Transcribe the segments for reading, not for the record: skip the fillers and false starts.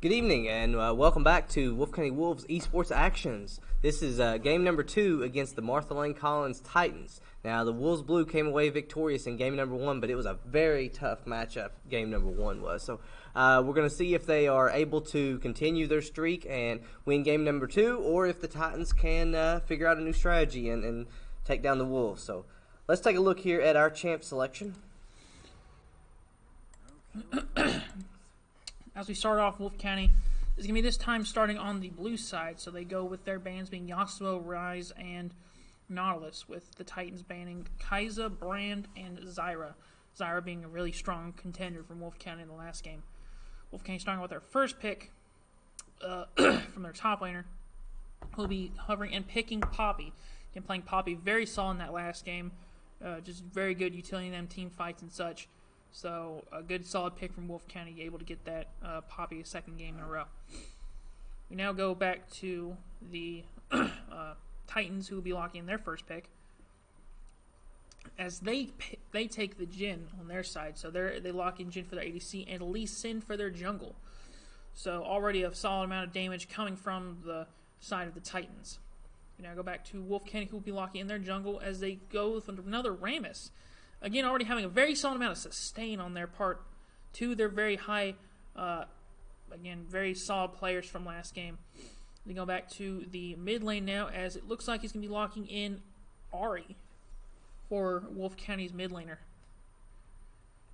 Good evening and welcome back to Wolfe County Wolves Esports Actions. This is game number 2 against the Martha Lane Collins Titans. Now the Wolves Blue came away victorious in game number 1, but it was a very tough matchup, game number 1 was. So we're going to see if they are able to continue their streak and win game number 2, or if the Titans can figure out a new strategy and take down the Wolves. So let's take a look here at our champ selection. As we start off, Wolfe County is going to be this time starting on the blue side. So they go with their bans being Yasuo, Rise, and Nautilus, with the Titans banning Kai'Sa, Brand, and Zyra. Zyra being a really strong contender from Wolfe County in the last game. Wolfe County starting with their first pick from their top laner, who'll be hovering and picking Poppy. And playing Poppy very solid in that last game. Just very good utility in them team fights and such. So a good solid pick from Wolfe County, able to get that Poppy a second game in a row. We now go back to the Titans, who will be locking in their first pick, as they take the Jhin on their side. So they lock in Jhin for their ADC and Lee Sin for their jungle. So already a solid amount of damage coming from the side of the Titans. We now go back to Wolfe County, who will be locking in their jungle as they go with another Rammus. Again, already having a very solid amount of sustain on their part. Two, they're very high, again, very solid players from last game. We go back to the mid lane now, as it looks like he's going to be locking in Ahri for Wolfe County's mid laner.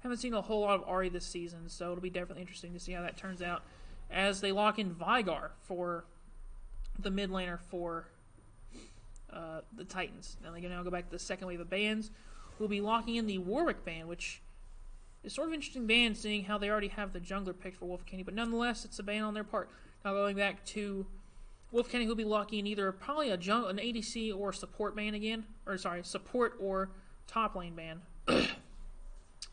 Haven't seen a whole lot of Ahri this season, so it'll be definitely interesting to see how that turns out, as they lock in Veigar for the mid laner for the Titans. Now they can now go back to the second wave of bans. We'll be locking in the Warwick ban, which is sort of an interesting ban, seeing how they already have the jungler picked for Wolfe County, but nonetheless, it's a ban on their part. Now going back to Wolfe County, who'll be locking in either probably an ADC or support ban again, or sorry, support or top lane ban,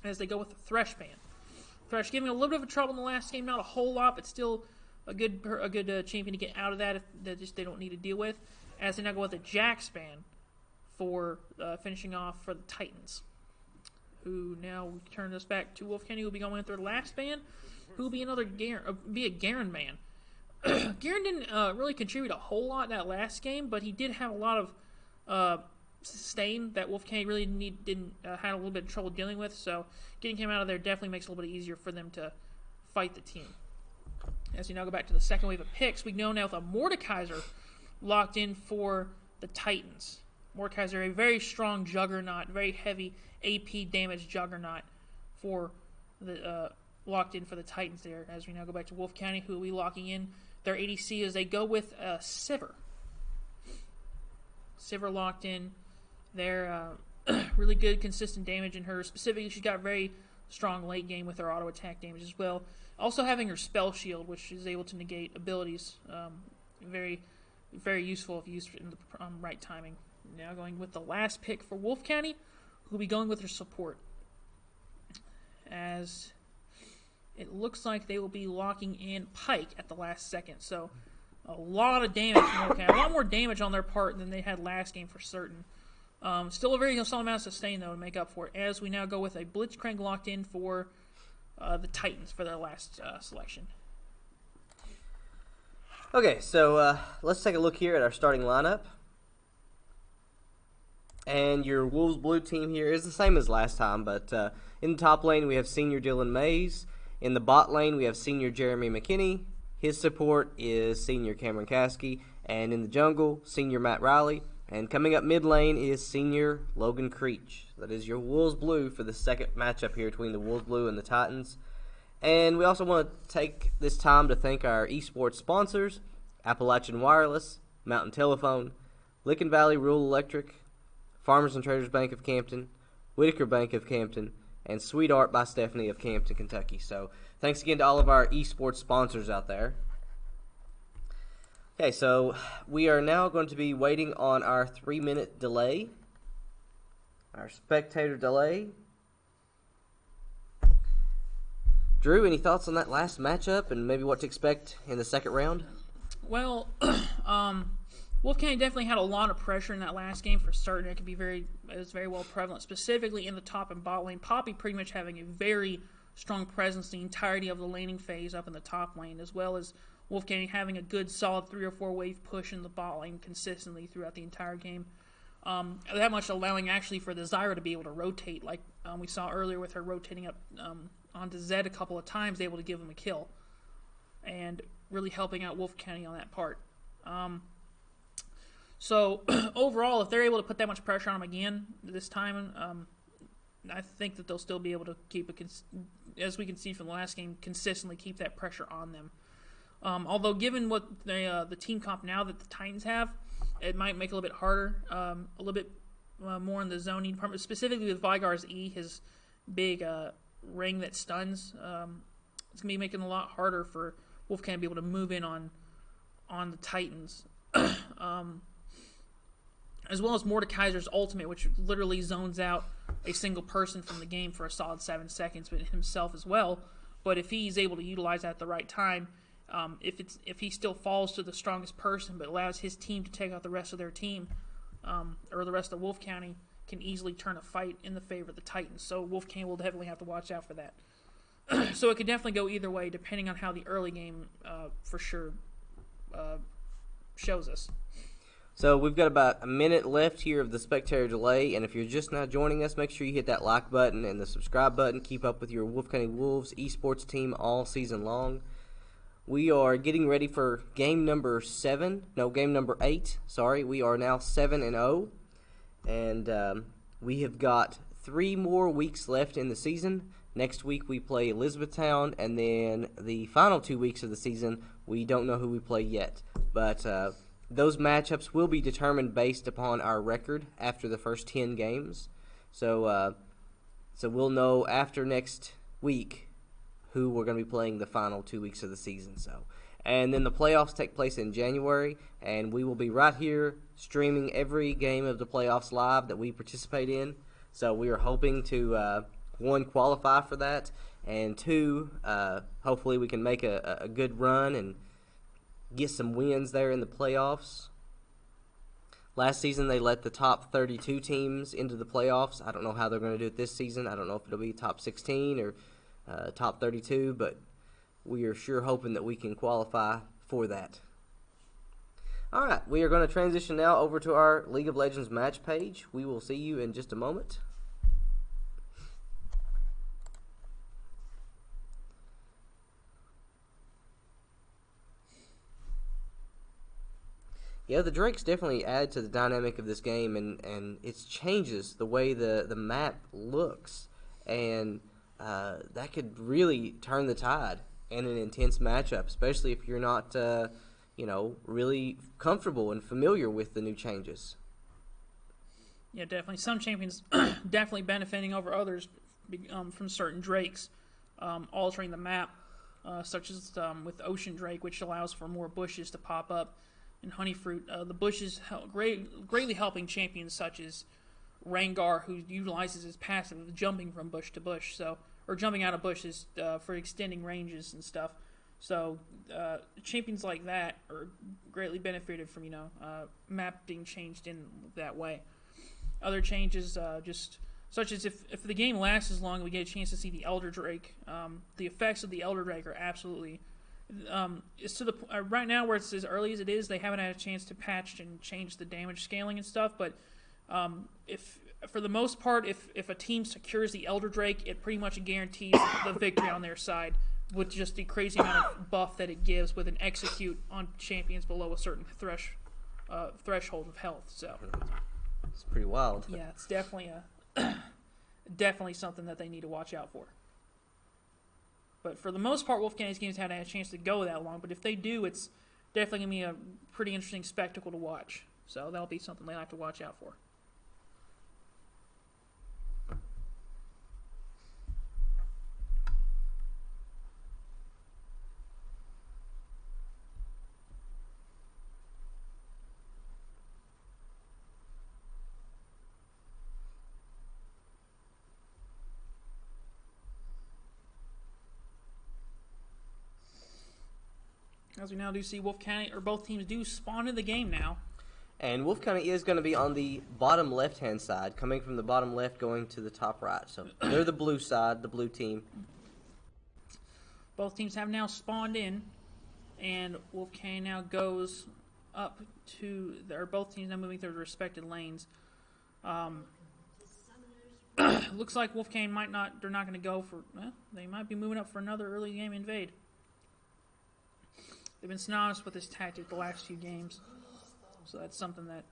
as they go with the Thresh ban. Thresh giving a little bit of a trouble in the last game, not a whole lot, but still a good champion to get out of that if they don't need to deal with. As they now go with the Jax ban for finishing off for the Titans, who now turn us back to Wolfe County, who will be going with their last ban, who will be another Garen ban. Garen didn't really contribute a whole lot that last game, but he did have a lot of sustain that Wolfe County really had a little bit of trouble dealing with. So getting him out of there definitely makes it a little bit easier for them to fight the team. As we now go back to the second wave of picks, we know now with a Mordekaiser locked in for the Titans. Mordekaiser, a very strong juggernaut, very heavy AP damage juggernaut for the locked in for the Titans there. As we now go back to Wolfe County, who will be locking in their ADC as they go with Sivir. Sivir locked in. They're really good, consistent damage in her. Specifically, she's got very strong late game with her auto attack damage as well. Also having her spell shield, which is able to negate abilities. Very, very useful if used in the right timing. Now going with the last pick for Wolfe County, who will be going with her support, as it looks like they will be locking in Pyke at the last second. So a lot of damage from Wolfe County, a lot more damage on their part than they had last game for certain. Still a very solid amount of sustain though to make up for it, as we now go with a Blitzcrank locked in for the Titans for their last selection. Okay, so let's take a look here at our starting lineup. And your Wolves Blue team here is the same as last time, but in the top lane we have Senior Dylan Mays. In the bot lane we have Senior Jeremy McKinney. His support is Senior Cameron Caskey. And in the jungle, Senior Matt Riley. And coming up mid lane is Senior Logan Creech. That is your Wolves Blue for the second matchup here between the Wolves Blue and the Titans. And we also want to take this time to thank our esports sponsors: Appalachian Wireless, Mountain Telephone, Licking Valley Rural Electric, Farmers and Traders Bank of Campton, Whitaker Bank of Campton, and Sweet Art by Stephanie of Campton, Kentucky. So thanks again to all of our esports sponsors out there. Okay, so we are now going to be waiting on our 3-minute delay, our spectator delay. Drew, any thoughts on that last matchup and maybe what to expect in the second round? Well, Wolfe County definitely had a lot of pressure in that last game for certain. It was very well prevalent, specifically in the top and bot lane. Poppy pretty much having a very strong presence the entirety of the laning phase up in the top lane, as well as Wolfe County having a good solid 3 or 4 wave push in the bot lane consistently throughout the entire game. That much allowing actually for the Zyra to be able to rotate, like we saw earlier with her rotating up onto Zed a couple of times, able to give him a kill, and really helping out Wolfe County on that part. So overall, if they're able to put that much pressure on them again this time, I think that they'll still be able to keep as we can see from the last game, consistently keep that pressure on them. Although given what the team comp now that the Titans have, it might make it a little bit harder, a little bit more in the zoning department, specifically with Vygar's E, his big ring that stuns. It's going to be making it a lot harder for Wolfe County to be able to move in on the Titans. As well as Mordekaiser's ultimate, which literally zones out a single person from the game for a solid 7 seconds, but himself as well. But if he's able to utilize that at the right time, if he still falls to the strongest person but allows his team to take out the rest of their team, or the rest of Wolfe County, can easily turn a fight in the favor of the Titans. So Wolfe County will definitely have to watch out for that. So it could definitely go either way depending on how the early game for sure shows us. So we've got about a minute left here of the spectator delay, and if you're just now joining us, make sure you hit that like button and the subscribe button. Keep up with your Wolfe County Wolves esports team all season long. We are getting ready for game number 8. Sorry, we are now 7-0, and we have got 3 more weeks left in the season. Next week we play Elizabethtown, and then the final 2 weeks of the season we don't know who we play yet, but those matchups will be determined based upon our record after the first 10 games. So we'll know after next week who we're going to be playing the final 2 weeks of the season. And then the playoffs take place in January, and we will be right here streaming every game of the playoffs live that we participate in. So we are hoping to, 1, qualify for that, and 2, hopefully we can make a good run and get some wins there in the playoffs. Last season, they let the top 32 teams into the playoffs. I don't know how they're going to do it this season. I don't know if it'll be top 16 or top 32, but we are sure hoping that we can qualify for that. All right, we are going to transition now over to our League of Legends match page. We will see you in just a moment. Yeah, the Drakes definitely add to the dynamic of this game, and it changes the way the map looks, and that could really turn the tide in an intense matchup, especially if you're not, really comfortable and familiar with the new changes. Yeah, definitely. Some champions definitely benefiting over others from certain Drakes, altering the map, such as with Ocean Drake, which allows for more bushes to pop up. And Honeyfruit, the bushes greatly helping champions such as Rengar, who utilizes his passive of jumping from bush to bush, or jumping out of bushes for extending ranges and stuff. So champions like that are greatly benefited from map being changed in that way. Other changes, just such as if the game lasts as long, we get a chance to see the Elder Drake. The effects of the Elder Drake are absolutely. It's to the right now where it's as early as it is. They haven't had a chance to patch and change the damage scaling and stuff. But if for the most part, if a team secures the Elder Drake, it pretty much guarantees the victory on their side with just the crazy amount of buff that it gives with an execute on champions below a certain threshold of health. So it's pretty wild. Yeah, it's definitely definitely something that they need to watch out for. But for the most part, Wolfe County's games haven't had a chance to go that long. But if they do, it's definitely going to be a pretty interesting spectacle to watch. So that'll be something they have to watch out for. As we now do see Wolfe County, or both teams do spawn in the game now. And Wolfe County is going to be on the bottom left-hand side, coming from the bottom left, going to the top right. So they're the blue side, the blue team. Both teams have now spawned in, and Wolfe County now goes up to, or both teams now moving through their respective lanes. Looks like Wolfe County they're not going to go for, they might be moving up for another early game invade. They've been synonymous with this tactic the last few games. So that's something that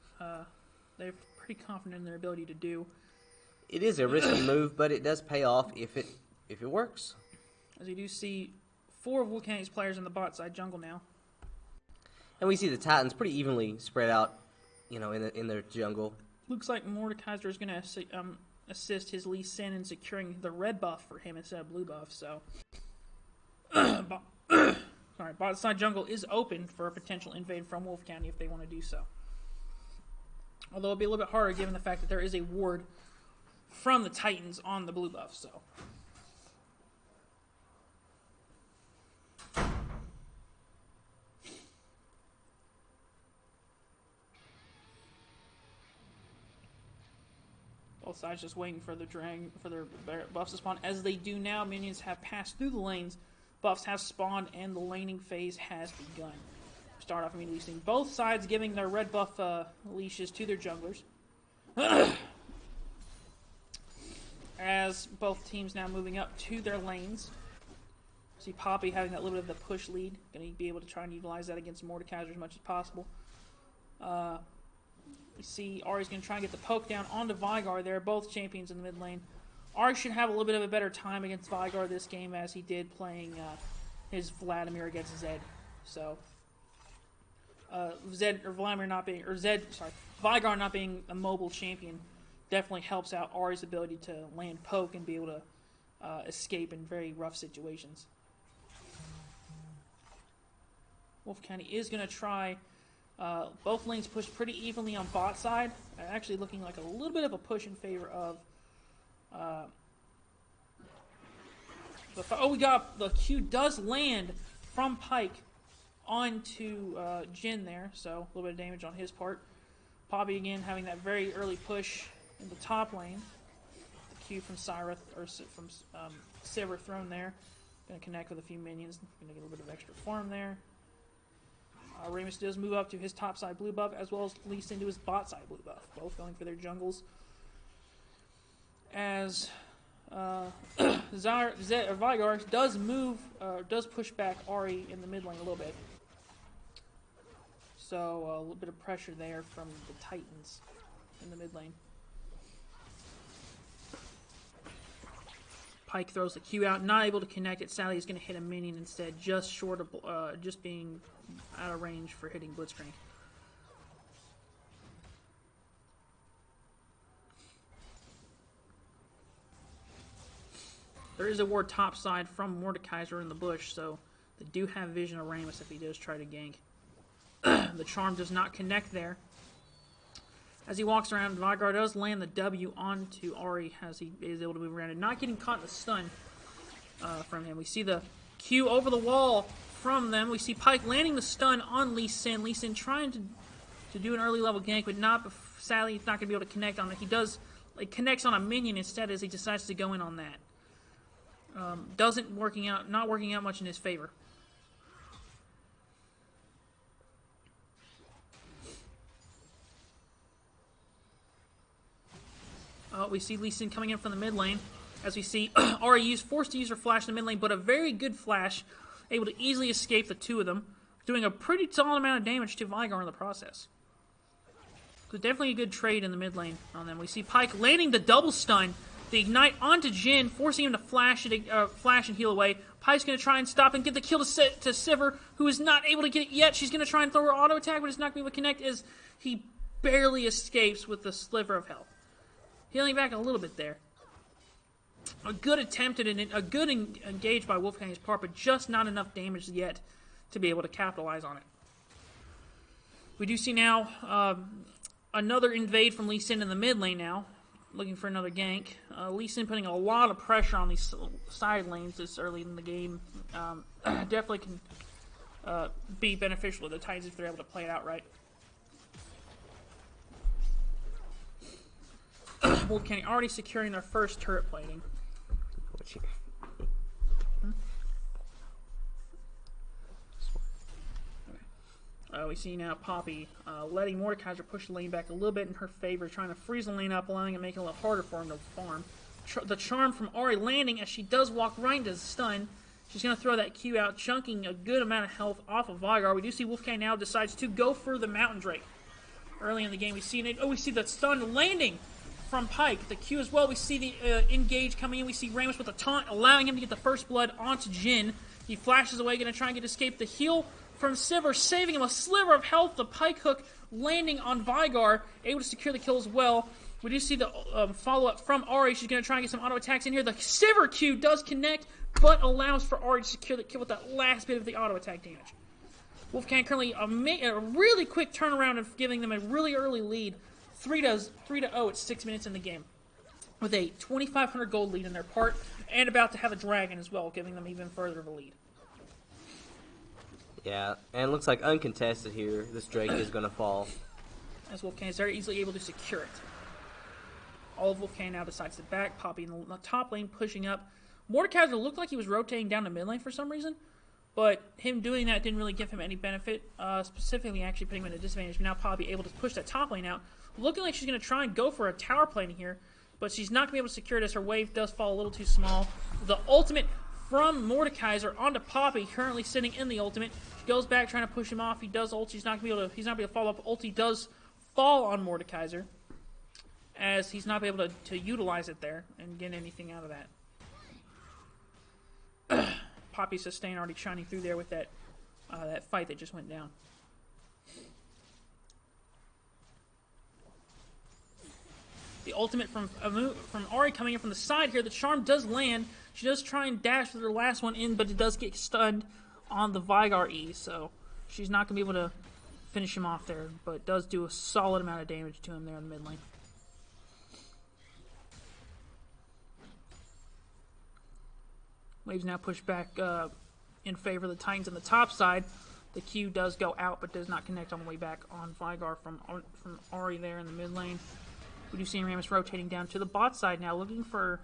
they're pretty confident in their ability to do. It is a risky move, but it does pay off if it works. As you do see 4 of Wolfe County's players in the bot side jungle now. And we see the Titans pretty evenly spread out, in their jungle. Looks like Mordekaiser is going to assist his Lee Sin in securing the red buff for him instead of blue buff. So, bot side jungle is open for a potential invade from Wolfe County if they want to do so. Although it'll be a little bit harder given the fact that there is a ward from the Titans on the blue buff. So. Both sides just waiting for their buffs to spawn. As they do now, minions have passed through the lanes, buffs have spawned, and the laning phase has begun. Start off immediately seeing both sides giving their red buff leashes to their junglers. As both teams now moving up to their lanes. See Poppy having that little bit of the push lead. Going to be able to try and utilize that against Mordekaiser as much as possible. You see Ari's going to try and get the poke down onto Vigar there, both champions in the mid lane. Ari should have a little bit of a better time against Vigar this game as he did playing his Vladimir against Zed. So, Vigar not being a mobile champion definitely helps out Ari's ability to land poke and be able to escape in very rough situations. Wolfe County is going to try. Both lanes pushed pretty evenly on bot side. Actually looking like a little bit of a push in favor of... we got the Q does land from Pike onto Jin there. So a little bit of damage on his part. Poppy again having that very early push in the top lane. The Q from Sivir thrown there. Going to connect with a few minions. Going to get a little bit of extra farm there. Ramus does move up to his top side blue buff as well as Lee Sin to his bot side blue buff, both going for their jungles. As Vigar does push back Ari in the mid lane a little bit. So a little bit of pressure there from the Titans in the mid lane. Pike throws the Q out, not able to connect it. Sally is going to hit a minion instead, just short of, just being out of range for hitting Blitzcrank. There is a ward top side from Mordekaiser in the bush, so they do have vision of Ramus if he does try to gank. The charm does not connect there. As he walks around, Vigar does land the W onto Ari as he is able to move around and not getting caught in the stun from him. We see the Q over the wall from them. We see Pike landing the stun on Lee Sin. Lee Sin trying to do an early level gank, but sadly he's not going to be able to connect on it. He does, connects on a minion instead as he decides to go in on that. Not working out much in his favor. We see Lee Sin coming in from the mid lane. As we see Ari forced to use her flash in the mid lane, but a very good flash, able to easily escape the two of them, doing a pretty solid amount of damage to Vigar in the process. So definitely a good trade in the mid lane on them. We see Pike landing the double stun, the ignite onto Jin, forcing him to flash and heal away. Pike's going to try and stop and get the kill to Sivir, who is not able to get it yet. She's going to try and throw her auto attack, but it's not going to be able to connect as he barely escapes with the sliver of health. Healing back a little bit there. A good attempt at a good engage by Wolfe County's part, but just not enough damage yet to be able to capitalize on it. We do see now another invade from Lee Sin in the mid lane now, looking for another gank. Lee Sin putting a lot of pressure on these side lanes this early in the game. Definitely can be beneficial to the Titans if they're able to play it out right. Wolfe County already securing their first turret plating. We see now Poppy letting Mordekaiser push the lane back a little bit in her favor, trying to freeze the lane up, allowing it, making it a little harder for him to farm. The charm from Ari landing as she does walk right into the stun. She's going to throw that Q out, chunking a good amount of health off of Vygar. We do see Wolfe County now decides to go for the Mountain Drake. Early in the game, we see the stun landing from Pike. The Q as well. We see the engage coming in. We see Ramos with a taunt, allowing him to get the first blood onto Jin. He flashes away, going to try and get escape. The heal from Sivir, saving him a sliver of health. The Pike hook landing on Vygar, able to secure the kill as well. We do see the follow-up from Ari. She's going to try and get some auto attacks in here. The Sivir Q does connect, but allows for Ari to secure the kill with that last bit of the auto attack damage. Wolfe County currently a really quick turnaround of giving them a really early lead. 3-0 at 6 minutes in the game, with a 2,500 gold lead in their part, and about to have a dragon as well, giving them even further of a lead. Yeah, and it looks like uncontested here. This Drake is going to fall. As Wolfe County is very easily able to secure it. All of Wolfe County now decides to back. Poppy in the top lane pushing up. Mordekaiser looked like he was rotating down the mid lane for some reason, but him doing that didn't really give him any benefit, specifically actually putting him at a disadvantage. Now Poppy able to push that top lane out, looking like she's going to try and go for a tower plane here, but she's not going to be able to secure it as her wave does fall a little too small. The ultimate from Mordekaiser onto Poppy, currently sitting in the ultimate. She goes back trying to push him off. He does ult. He's not going to be able to follow up. Ulti does fall on Mordekaiser, as he's not able to utilize it there and get anything out of that. Poppy's sustain already shining through there with that fight that just went down. The ultimate from Ari coming in from the side here. The charm does land. She does try and dash with her last one in, but it does get stunned on the Vygar E, so she's not going to be able to finish him off there, but it does do a solid amount of damage to him there in the mid lane. Waves now pushed back in favor of the Titans on the top side. The Q does go out, but does not connect on the way back on Vygar from Ari there in the mid lane. We do see Ramos rotating down to the bot side now, looking for...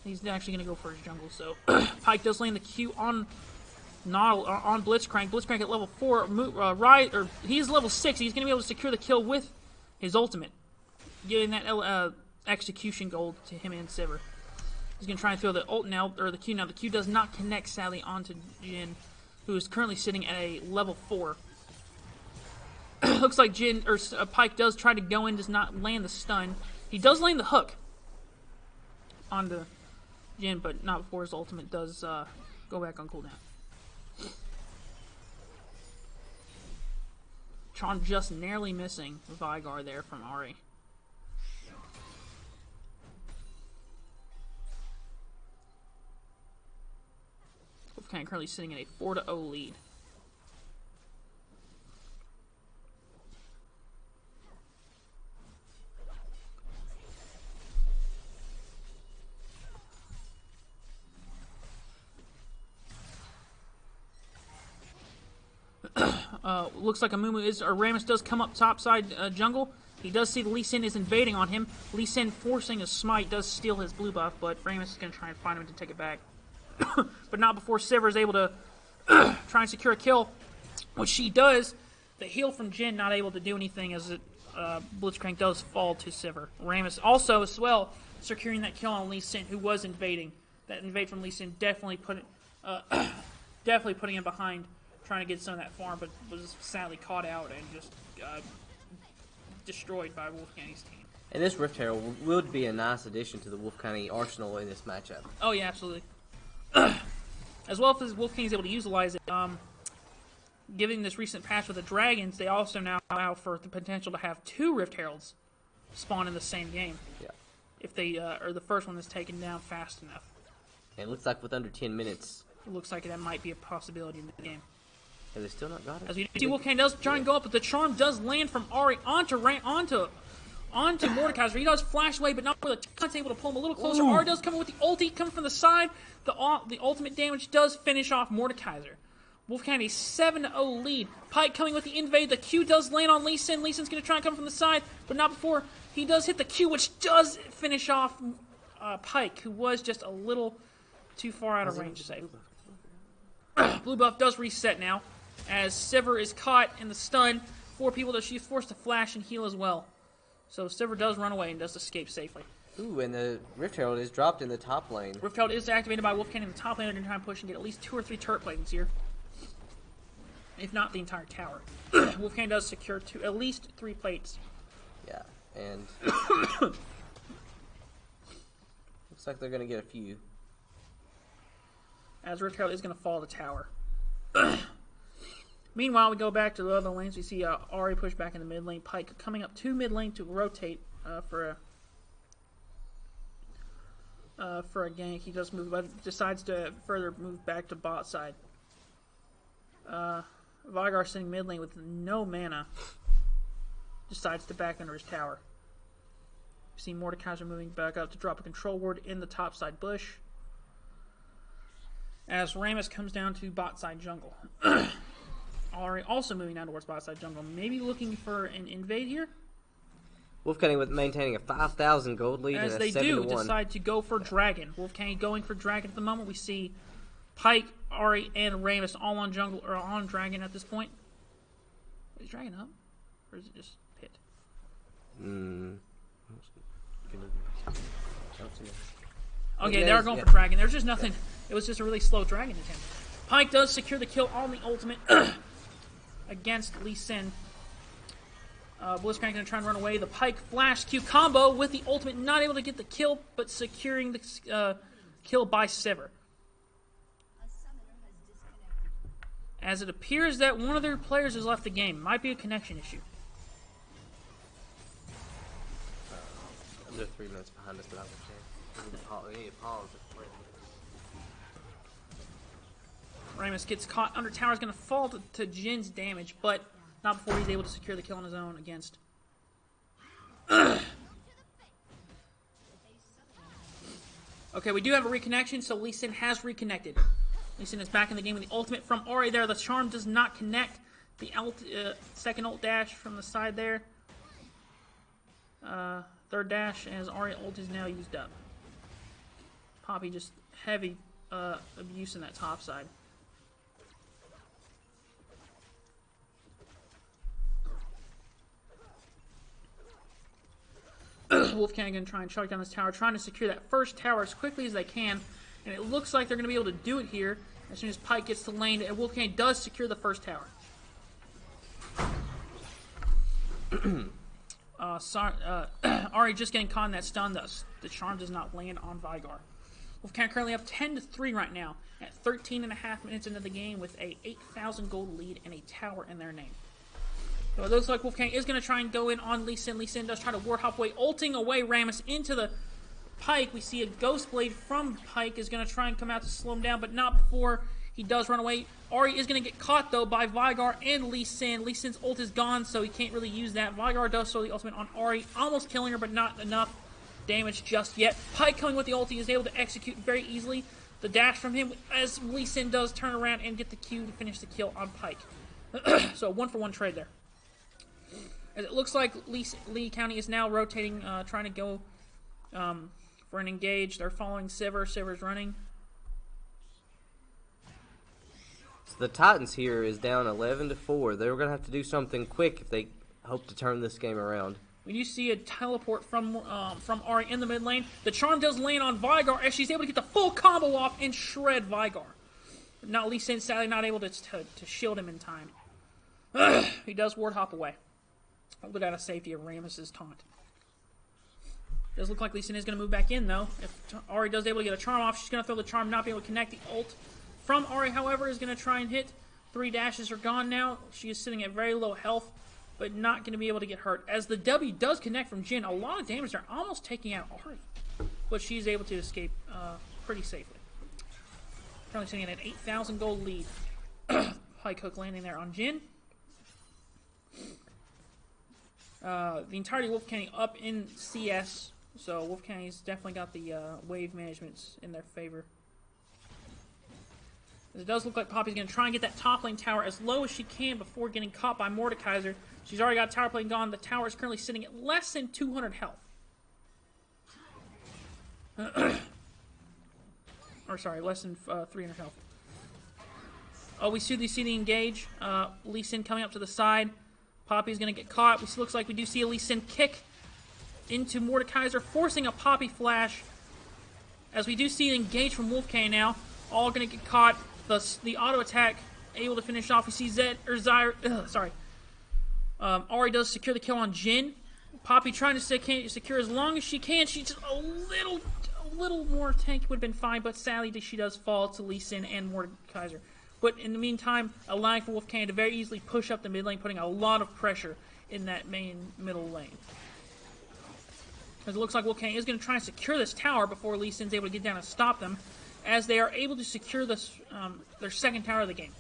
He's actually going to go for his jungle, so... Pike does land the Q on Blitzcrank. Blitzcrank at level 4. He's level 6. He's going to be able to secure the kill with his ultimate, giving that execution gold to him and Sivir. He's going to try and throw the ult now, or the Q now. The Q does not connect, sadly, onto Jin, who is currently sitting at a level 4. Looks like Pike does try to go in, does not land the stun. He does land the hook onto Jin, but not before his ultimate does go back on cooldown. Tron just narrowly missing Vygar there from Ari. Wolfe currently sitting in a 4-0 lead. Looks like Ramus does come up top side jungle. He does see the Lee Sin is invading on him. Lee Sin forcing a smite does steal his blue buff, but Ramus is going to try and find him to take it back. But not before Sivir is able to try and secure a kill, which she does. The heal from Jin not able to do anything as Blitzcrank does fall to Sivir. Ramus also as well securing that kill on Lee Sin, who was invading. That invade from Lee Sin definitely putting him behind, trying to get some of that farm, but was sadly caught out and just destroyed by Wolfe County's team. And this Rift Herald would be a nice addition to the Wolfe County arsenal in this matchup. Oh yeah, absolutely. As well as Wolfe County is able to utilize it, given this recent patch with the Dragons, they also now allow for the potential to have 2 Rift Heralds spawn in the same game. Yeah. If they or the first one is taken down fast enough. And it looks like with under 10 minutes. It looks like that might be a possibility in the game. Have they still not got it? As we see, Wolfe County does try and go up, but the charm does land from Ari onto Mordekaiser. He does flash away, but not before the taunt's able to pull him a little closer. Ari does come in with the ulti, coming from the side. The ultimate damage does finish off Mordekaiser. Wolfe County 7-0 lead. Pike coming with the invade. The Q does land on Lee Sin. Lee Sin's going to try and come from the side, but not before he does hit the Q, which does finish off Pike, who was just a little too far out of range to save. Blue buff does reset now, as Sivir is caught in the stun. 4 people that she's forced to flash and heal as well. So Sivir does run away and does escape safely. Ooh, and the Rift Herald is dropped in the top lane. Rift Herald is activated by Wolfe County in the top lane. They're going to try and push and get at least 2 or 3 turret platings here. If not the entire tower. Wolfe County does secure at least 3 plates. Yeah, and looks like they're going to get a few. As Rift Herald is going to fall the tower. Meanwhile, we go back to the other lanes. We see Ahri push back in the mid lane. Pike coming up to mid lane to rotate for a gank. He does move, but decides to further move back to bot side. Veigar sitting mid lane with no mana. Decides to back under his tower. We see Mordekaiser moving back up to drop a control ward in the top side bush. As Rammus comes down to bot side jungle. Ahri also moving down towards bot side jungle. Maybe looking for an invade here? Wolfe County with maintaining a 5,000 gold lead as and a 7-1. As they do decide to go for Dragon. Wolfe County going for Dragon at the moment. We see Pike, Ahri, and Rammus all on jungle or on Dragon at this point. Is Dragon up? Or is it just pit? Okay, they are going for Dragon. There's just nothing. It was just a really slow Dragon attempt. Pike does secure the kill on the ultimate against Lee Sin. Blitzcrank going to try and run away. The Pike flash Q combo with the ultimate, not able to get the kill, but securing the kill by Sivir. As it appears that one of their players has left the game. Might be a connection issue. They're 3 minutes behind us, but I was saying we need to pause. Rammus gets caught under tower. Is going to fall to Jin's damage, but not before he's able to secure the kill on his own against. Okay, we do have a reconnection, so Lee Sin has reconnected. Lee Sin is back in the game with the ultimate from Ahri there. The charm does not connect. The second ult dash from the side there. Third dash as Ahri ult is now used up. Poppy just heavy abuse in that top side. Wolfe County going to try and shut down this tower, trying to secure that first tower as quickly as they can. And it looks like they're going to be able to do it here as soon as Pike gets to lane. And Wolfe County does secure the first tower. Ahri just getting caught in that stun, thus the charm does not land on Veigar. Wolfe County currently up 10-3 right now at 13.5 minutes into the game with a 8,000 gold lead and a tower in their name. So it looks like Wolfe County is going to try and go in on Lee Sin. Lee Sin does try to ward hop away, ulting away Rammus into the Pike. We see a Ghost Blade from Pike is going to try and come out to slow him down, but not before he does run away. Ahri is going to get caught, though, by Veigar and Lee Sin. Lee Sin's ult is gone, so he can't really use that. Veigar does throw the ultimate on Ahri, almost killing her, but not enough damage just yet. Pike coming with the ulti is able to execute very easily the dash from him as Lee Sin does turn around and get the Q to finish the kill on Pike. So 1-for-1 trade there. As it looks like Lee County is now rotating, trying to go for an engage. They're following Sivir. Sivir's running. So the Titans here is down 11-4. They're going to have to do something quick if they hope to turn this game around. We do see a teleport from Ahri in the mid lane. The charm does land on Veigar as she's able to get the full combo off and shred Veigar. Now Lee Sin sadly not able to shield him in time. He does ward hop away. Look out of safety of Rammus's taunt. Does look like Lee Sin is going to move back in, though. If Ahri does able to get a charm off, she's going to throw the charm, not be able to connect. The ult from Ahri, however, is going to try and hit. 3 dashes are gone now. She is sitting at very low health, but not going to be able to get hurt. As the W does connect from Jhin, a lot of damage there, almost taking out Ahri. But she's able to escape pretty safely. Currently sitting at an 8,000 gold lead. Pike hook landing there on Jhin. The entirety of Wolfe County up in CS, so Wolfe County's definitely got the wave managements in their favor. It does look like Poppy's going to try and get that top lane tower as low as she can before getting caught by Mordekaiser. She's already got tower plane gone. The tower is currently sitting at less than 200 health. Or sorry, less than 300 health. Oh, we see the engage. Lee Sin coming up to the side. Poppy's going to get caught. Looks like we do see a Lee Sin kick into Mordekaiser, forcing a Poppy flash. As we do see an engage from Wolfgang now. All going to get caught. The auto attack able to finish off. We see Ahri does secure the kill on Jhin. Poppy trying to secure as long as she can. She's just a little more tank would have been fine, but sadly she does fall to Lee Sin and Mordekaiser. But in the meantime, allowing for Wolfgang to very easily push up the mid lane, putting a lot of pressure in that main middle lane. As it looks like Wolfgang is going to try and secure this tower before Lee Sin's able to get down and stop them, as they are able to secure this their second tower of the game.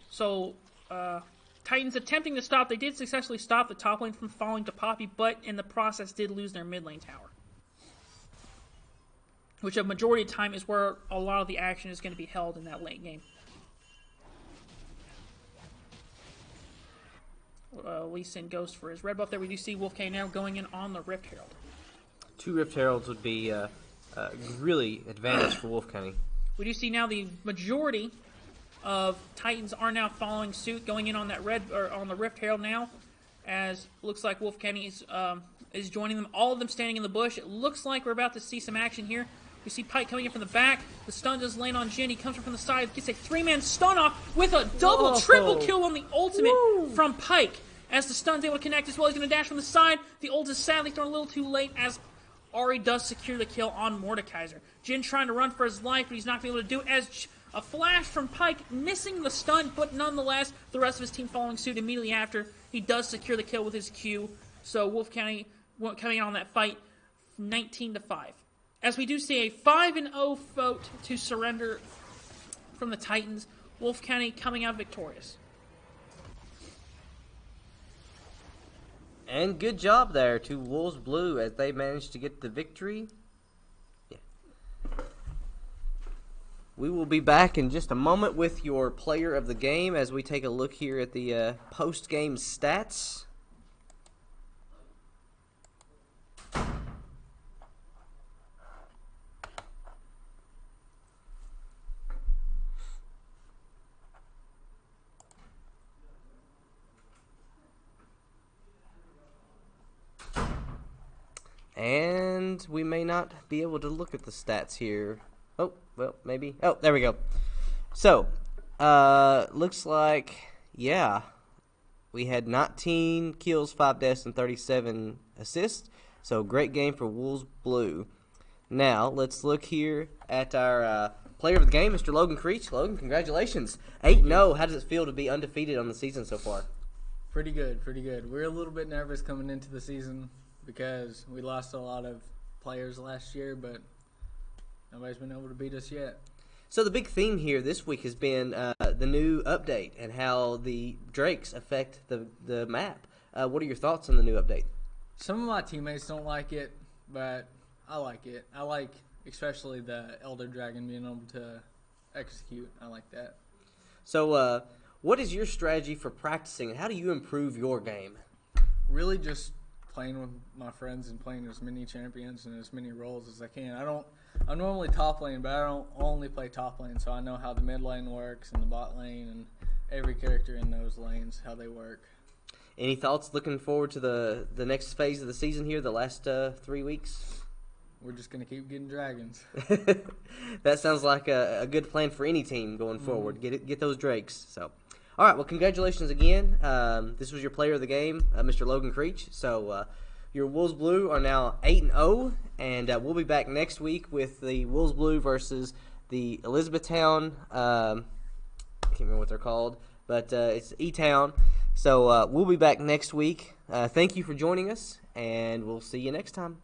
So, Titans attempting to stop. They did successfully stop the top lane from falling to Poppy, but in the process did lose their mid lane tower. Which a majority of the time is where a lot of the action is going to be held in that late game. Lee Sin goes for his red buff there. We do see Wolfgang now going in on the Rift Herald. 2 Rift Heralds would be really advantage for Wolfgang. We do see now the majority of Titans are now following suit, going in on that on the Rift Herald now, as looks like Wolfgang is joining them. All of them standing in the bush. It looks like we're about to see some action here. We see Pyke coming in from the back. The stun does land on Jhin. He comes from the side, gets a 3-man stun off with a triple kill on the ultimate from Pyke. As the stun's able to connect as well, he's going to dash from the side. The ult is sadly thrown a little too late as Ahri does secure the kill on Mordekaiser. Jhin trying to run for his life, but he's not going to be able to do it as a flash from Pyke, missing the stun, but nonetheless, the rest of his team following suit immediately after. He does secure the kill with his Q, so Wolf County coming in on that fight 19-5. As we do see a 5-0 vote to surrender from the Titans, Wolf County coming out victorious. And good job there to Wolves Blue as they managed to get the victory. Yeah. We will be back in just a moment with your player of the game as we take a look here at the post-game stats. And we may not be able to look at the stats here. Oh, well, maybe. Oh, there we go. So, looks like, yeah, we had 19 kills, 5 deaths, and 37 assists. So, great game for Wolves Blue. Now, let's look here at our player of the game, Mr. Logan Creech. Logan, congratulations. 8-0. How does it feel to be undefeated on the season so far? Pretty good, pretty good. We're a little bit nervous coming into the season because we lost a lot of players last year, but nobody's been able to beat us yet. So the big theme here this week has been the new update and how the Drakes affect the map. What are your thoughts on the new update? Some of my teammates don't like it, but I like it. I like especially the Elder Dragon being able to execute. I like that. So what is your strategy for practicing, and how do you improve your game? Really just playing with my friends and playing as many champions and as many roles as I can. I'm normally top lane, but I don't only play top lane, so I know how the mid lane works and the bot lane and every character in those lanes, how they work. Any thoughts looking forward to the next phase of the season here, the last 3 weeks? We're just going to keep getting dragons. That sounds like a good plan for any team going forward. Get those Drakes. So, all right, well, congratulations again. This was your player of the game, Mr. Logan Creech. So your Wolves Blue are now 8-0, and we'll be back next week with the Wolves Blue versus the Elizabethtown. I can't remember what they're called, but it's E-Town. So we'll be back next week. Thank you for joining us, and we'll see you next time.